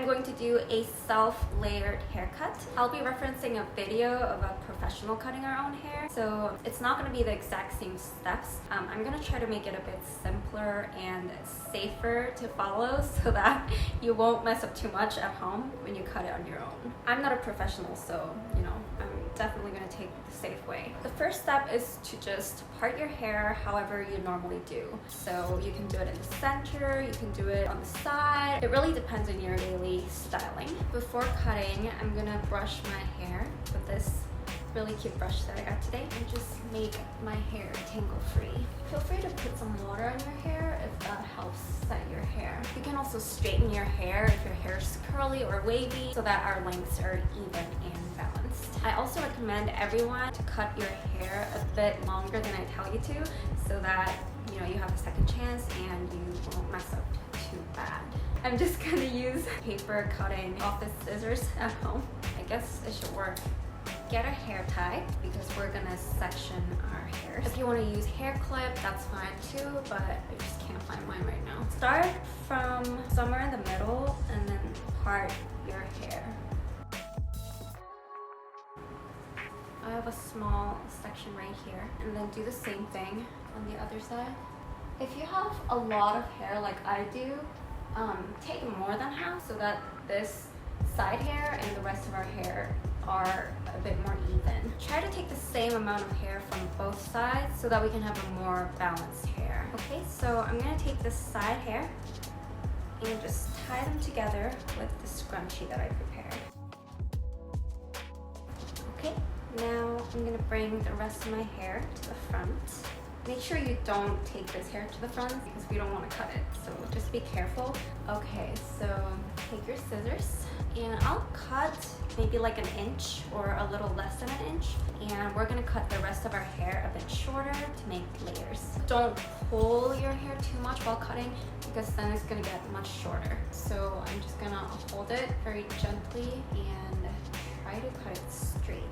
I'm going to do a self-layered haircut. I'll be referencing a video of a professional cutting our own hair, so it's not going to be the exact same steps. I'm going to try to make it a bit simpler and safer to follow so that you won't mess up too much at home when you cut it on your own. I'm not a professional, so you know, I'm definitely going to take the safe way. The first step is to just part your hair however you normally do. So you can do it in the center, you can do it on the side. It really depends on your daily styling. Before cutting, I'm gonna brush my hair with this really cute brush that I got today and just make my hair tangle free. Feel free to put some water on your hair if that helps set your hair. You can also straighten your hair if your hair is curly or wavy so that our lengths are even and balanced. I also recommend everyone to cut your hair a bit longer than I tell you to so that you know you have a second chance and you won't mess up too bad. I'm just gonna use paper cutting office scissors at home. I guess it should work. Get a hair tie because we're gonna section our hair. If you want to use hair clip, that's fine too, but I just can't find mine right now. Start from somewhere in the middle and then part your hair. I have a small section right here, and then do the same thing on the other side. If you have a lot of hair like I do, take more than half so that this side hair and the rest of our hair are a bit more even. Try to take the same amount of hair from both sides so that we can have a more balanced hair. Okay, so I'm gonna take this side hair and just tie them together with the scrunchie that I prepared. Okay, now I'm gonna bring the rest of my hair to the front. Make sure you don't take this hair to the front because we don't want to cut it, so just be careful. Okay, so take your scissors and I'll cut maybe like an inch or a little less than an inch, and we're gonna cut the rest of our hair a bit shorter to make layers. Don't pull your hair too much while cutting because then it's gonna get much shorter. So I'm just gonna hold it very gently and try to cut it straight.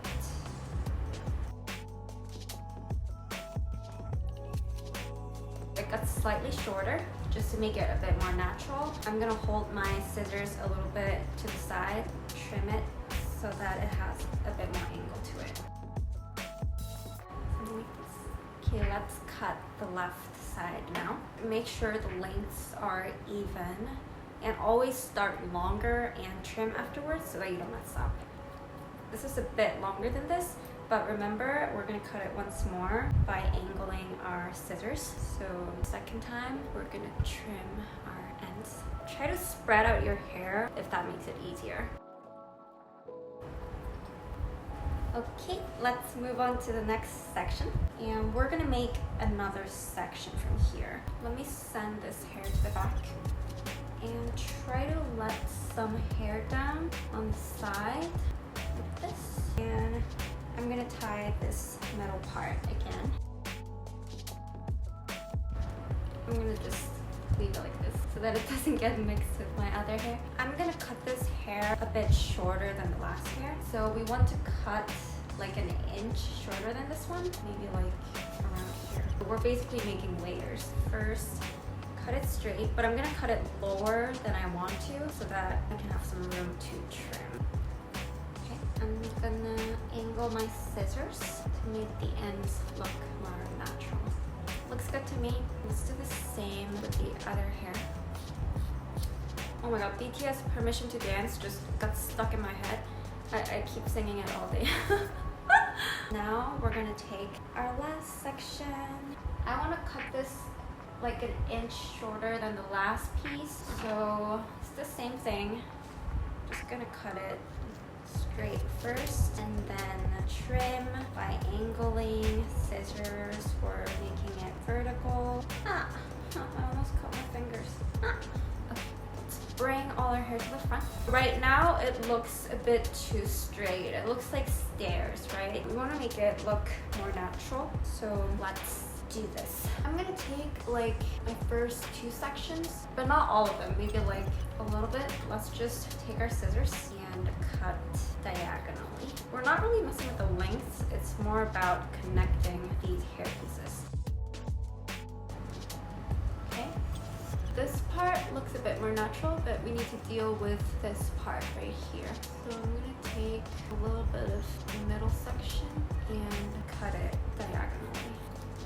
It got slightly shorter just to make it a bit more natural. I'm gonna hold my scissors a little bit to the side, trim it so that it has a bit more angle to it. Something like this. Okay, let's cut the left side now. Make sure the lengths are even and always start longer and trim afterwards so that you don't mess up. This is a bit longer than this, but remember, we're gonna cut it once more by angling our scissors. So second time, we're gonna trim our ends. Try to spread out your hair if that makes it easier. Okay, let's move on to the next section. And we're gonna make another section from here. Let me send this hair to the back and try to let some hair down on the side like this. And I'm gonna tie this middle part again. I'm gonna just leave it like this so that it doesn't get mixed with my other hair. I'm gonna cut this hair a bit shorter than the last hair. So we want to cut like an inch shorter than this one, maybe like around here. We're basically making layers. First, cut it straight, but I'm gonna cut it lower than I want to so that I can have some room to trim. I'm gonna angle my scissors to make the ends look more natural. Looks good to me. Let's do the same with the other hair. Oh my god, BTS Permission to Dance just got stuck in my head. I keep singing it all day. Now we're gonna take our last section. I wanna cut this like an inch shorter than the last piece. So it's the same thing. Just gonna cut it straight first and then trim by angling scissors or making it vertical. I almost cut my fingers. Okay, let's bring all our hair to the front. Right now it looks a bit too straight. It looks like stairs, right? We want to make it look more natural, so let's do this. I'm gonna take like my first two sections, but not all of them, maybe like a little bit. Let's just take our scissors and cut diagonally. We're not really messing with the lengths, it's more about connecting these hair pieces. Okay, this part looks a bit more natural, but we need to deal with this part right here. So I'm gonna take a little bit of the middle section and cut it diagonally.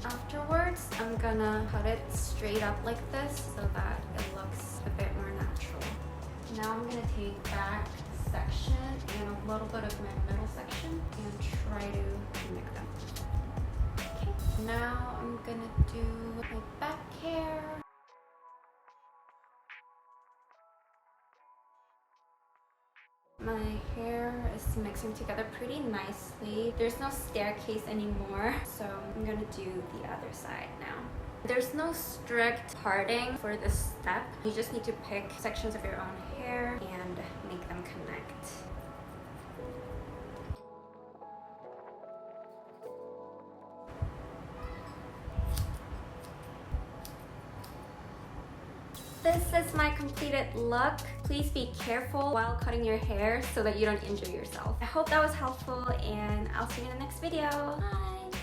Afterwards, I'm gonna cut it straight up like this so that it looks a bit more natural. Now I'm gonna take back section and a little bit of my middle section and try to mimic them. Okay, now I'm gonna do my back hair. My hair is mixing together pretty nicely. There's no staircase anymore, so I'm gonna do the other side now. There's no strict parting for this step. You just need to pick sections of your own hair and make them connect. This is my completed look. Please be careful while cutting your hair so that you don't injure yourself. I hope that was helpful and I'll see you in the next video. Bye!